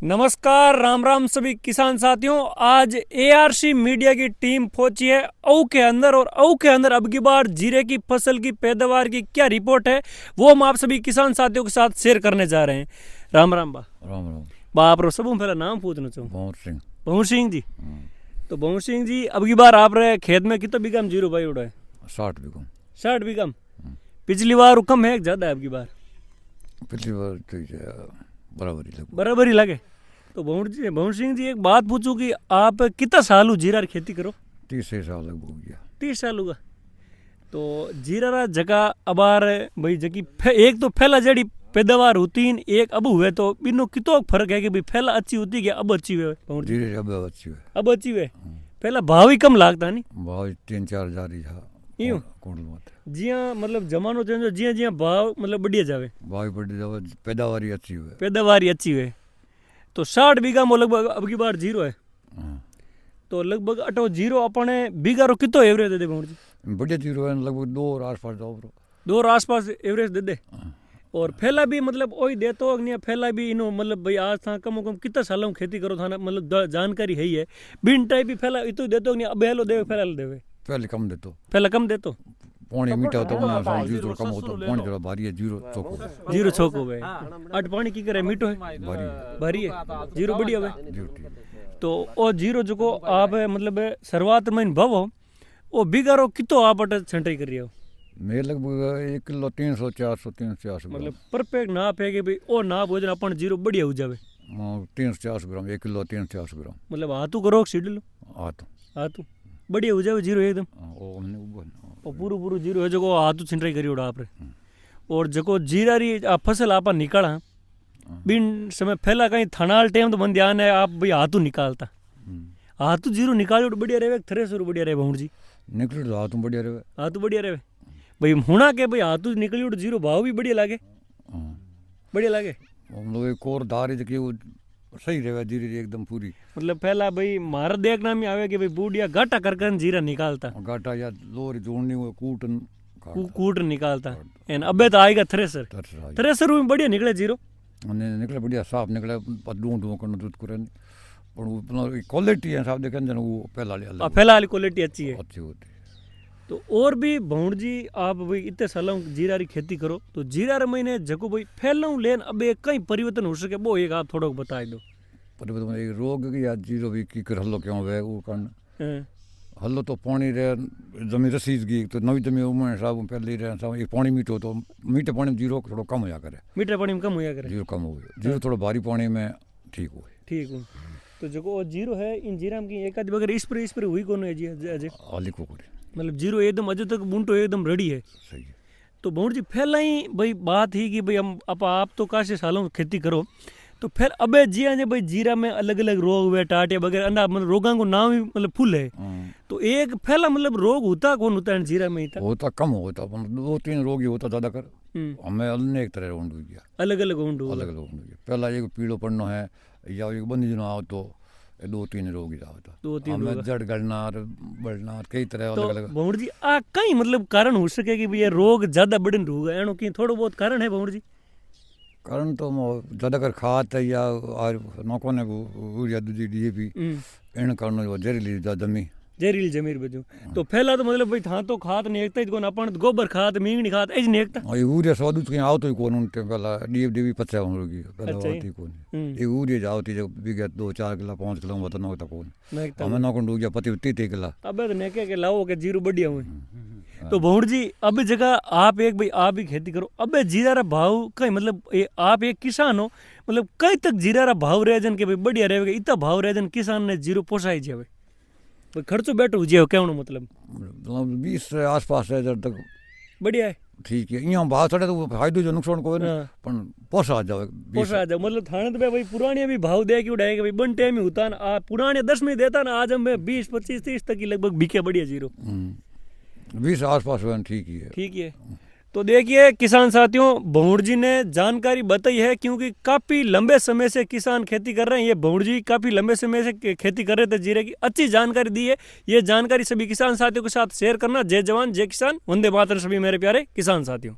नमस्कार, राम राम सभी किसान साथियों। आज एआरसी मीडिया की टीम पहुंची है अऊ के अंदर, और अऊ के अंदर अब की बार जीरे की फसल की पैदावार की क्या रिपोर्ट है वो हम आप सभी किसान साथियों के साथ शेयर करने जा रहे हैं। राम राम बा। राम राम। आप सब पहला नाम पूछना चाहूँ। भंवर भंवर सिंह। सिंह जी। तो भंवर सिंह जी, अब की बार आप रहे खेत में कितना बीघा में जीरो भाई उड़ा है? 60 बीघा। 60 बीघा में। पिछली बार कम है ज्यादा है? अब की बार पिछली बार ठीक है, बराबर ही लगे। तो भंवर सिंह जी, एक बात पूछूं कि आप कितना साल हो जीरा खेती करो? 30 साल लगभग हो गया। 30 साल होगा। तो जीरा जगह अबार भाई जकी एक तो फैला जड़ी पैदावार होती है, एक अब हुए, तो इनो कितो फर्क है कि भाई फैला अच्छी होती है अब अच्छी हुए? धीरे अब अच्छी हुए। अब अच्छी हुए। पहला भाव ही कम लागता नहीं? भाव 3-4 हजार ही था। यूं जिया मतलब जमानो चेंज हो, जिया जिया भाव मतलब बढ़िया जावे, भाव बढ़ी जावे, पैदावार अच्छी हुए। पैदावार अच्छी हुए। तो 60 बीघा में लगभग अब की बार जीरो है। तो लगभग अटो जीरो अपने बीघा रो कितो एवरेज दे दे भंवर जी? बढ़िया जीरो है, लगभग 2 और आसपास जाओ। 2 और आसपास एवरेज दे दे। और फैला भी मतलब वही देतो अग्नि फैला भी इनो मतलब भाई आज था कम कितना सालों में खेती करो था ना, मतलब जानकारी है ही है। बिन टाइप भी फैला इतो देतो अग्नि अब हेलो देवे फैला देवे? पहले कम देतो। फैला कम देतो। पानी मीठा होता है, जीरो कम होता, पानी जरा भारी है, जीरो चौको। जीरो चौको है। अट पानी की करे मीठो है, भारी है, जीरो बढ़िया है। तो ओ जीरो जो आप मतलब शुरुआत में भव हो वो बीघा रो कितो आप अट छंटाई कर रही हो? मैं लगभग 1 किलो 300-400 मतलब परफेक्ट नाप है कि भाई ओ नाप हो जाए अपन जीरो बढ़िया हो जावे। 300-400 ग्राम, 1 किलो 300-400 ग्राम। मतलब हाथू करो सीड लो हाथू बढ़िया हो जावे जीरो एकदम। और पूरू जीरो है जो हाथू छिंटाई करी उड़ा आपरे। और जो जीरा री फसल आप निकाला बिन समय फैला कहीं थनाल टाइम तो बंद ध्यान है आप भाई हाथू निकालता, हाथू जीरो निकाल बढ़िया रहे, थ्रेसर बढ़िया रहे भंवर जी? निकल तो हाथू बढ़िया रहे, हाथू बढ़िया रहे भाई। होना के भाई हाथू निकली उड़ जीरो भाव भी बढ़िया लागे, बढ़िया लागे। हम लोग एक और धार है कि सही रहे धीरे धीरे एकदम पूरी। मतलब पहला भाई मारा देखना में आवे कि भाई बूढ़िया घाटा कर जीरा निकालता, घाटा या लोरी जोड़नी हुए कूट निकालता। एन अबे तो आएगा थ्रेसर में बढ़िया निकले जीरो, निकले बढ़िया साफ निकले, ढूंढ करना दूध करे। पर वो क्वालिटी है साहब, देखें जन वो पहला वाली क्वालिटी अच्छी है, अच्छी होती है। तो और भी भंवर जी आप भाई इतने सालों जीरा री खेती करो, तो जीरा रे महीने जको भाई फैलाऊं लेन अब एक कहीं परिवर्तन हो सके वो एक आप थोड़ा बता दो। परिवर्तन एक रोग या जीरो भी की कर हल्लो क्यों वे वो कारण हल्लो तो पानी रे जमी रसीद की तो नवी जमी उमर साहब पहले रे साहब एक पानी मीठो तो मीठे पानी में जीरो थोड़ा कम होया करे, मीठे पानी में कम होया करे, जीरो कम हो गया, जीरो थोड़ा भारी पानी में ठीक हो तो जो जीरो है इन जीरा में की एक आधी बगैर स्प्रे हुई कौन है जी अजय हाली को करे, मतलब जीरो एकदम अजय तक बूंटो एकदम रेडी है। सही है। तो भंवर जी फैला ही भाई बात ही कि भाई हम आप तो काफी सालों खेती करो, तो फिर अबे जिया जे भाई जीरा में अलग अलग रोग हुए टाटे वगैरह अंडा मतलब रोगां को नाम ही मतलब फुल है। तो एक फैला मतलब रोग होता कौन होता है जीरा में? होता कम होता, 2-3 रोग ही होता ज्यादा कर। हमें अनेक तरह रोग हो गया, अलग अलग हो गया। पहला एक पीड़ो पड़ना है या एक बंदी जो आओ तो 2-3 रोग ही होता, हमें जड़ गलना कई तरह अलग अलग। भंवर जी आ कई मतलब कारण हो सके कि ये रोग ज्यादा बढ़न रोग है, एनो की थोड़ा बहुत कारण है भंवर जी? कारण तो ज्यादा कर खाद या नौकों ने यूरिया दूजी डीएपी इन कारण जहरीली जमीर बजू। तो फैला तो मतलब भाई था तो खाद नहीं एकता कोन, अपन गोबर खाद मींगनी खाद एज नहीं एकता। यूरिया स्वाद कहीं आवतो ही कोन उनके पहला डीएपी 50 होगी पहला आवती कोन, ये यूरिया जावती जो बिगे 2-4 किलो 5 किलो मत नौता कोन, हमें नौकों डूग गया पति 30 किलो अबे तो नेके के लाओ के जीरो बढ़िया हुए। तो भंवर जी अब जगह आप एक भाई आप भी खेती करो, अब जीरा रा भाव कहीं मतलब आप एक किसान हो, मतलब कई तक जीरा रा भाव रह जन के भाई बढ़िया रहेगा, इतना भाव रह जन किसान ने जीरो पोसाई जावे भाई खर्चो बैठो हो जाए क्या मतलब 20 से आसपास है जब तक बढ़िया है, ठीक है। यहाँ भाव चढ़े तो फायदो जो नुकसान को पण पोसा जावे मतलब थाने तो भाई पुराने भी भाव दे के उड़ाएगा भाई बन टाइम ही होता ना, पुराने 10 में देता ना, आज हम 20-25-30 तक की लगभग बिके बढ़िया जीरो 20 आसपास ठीक ही है। तो देखिए किसान साथियों, भंवर जी ने जानकारी बताई है, क्योंकि काफी लंबे समय से किसान खेती कर रहे हैं। ये भंवर जी काफी लंबे समय से खेती कर रहे थे, जीरे की अच्छी जानकारी दी है। ये जानकारी सभी किसान साथियों के साथ शेयर करना। जय जवान जय किसान, वंदे मातरम सभी मेरे प्यारे किसान साथियों।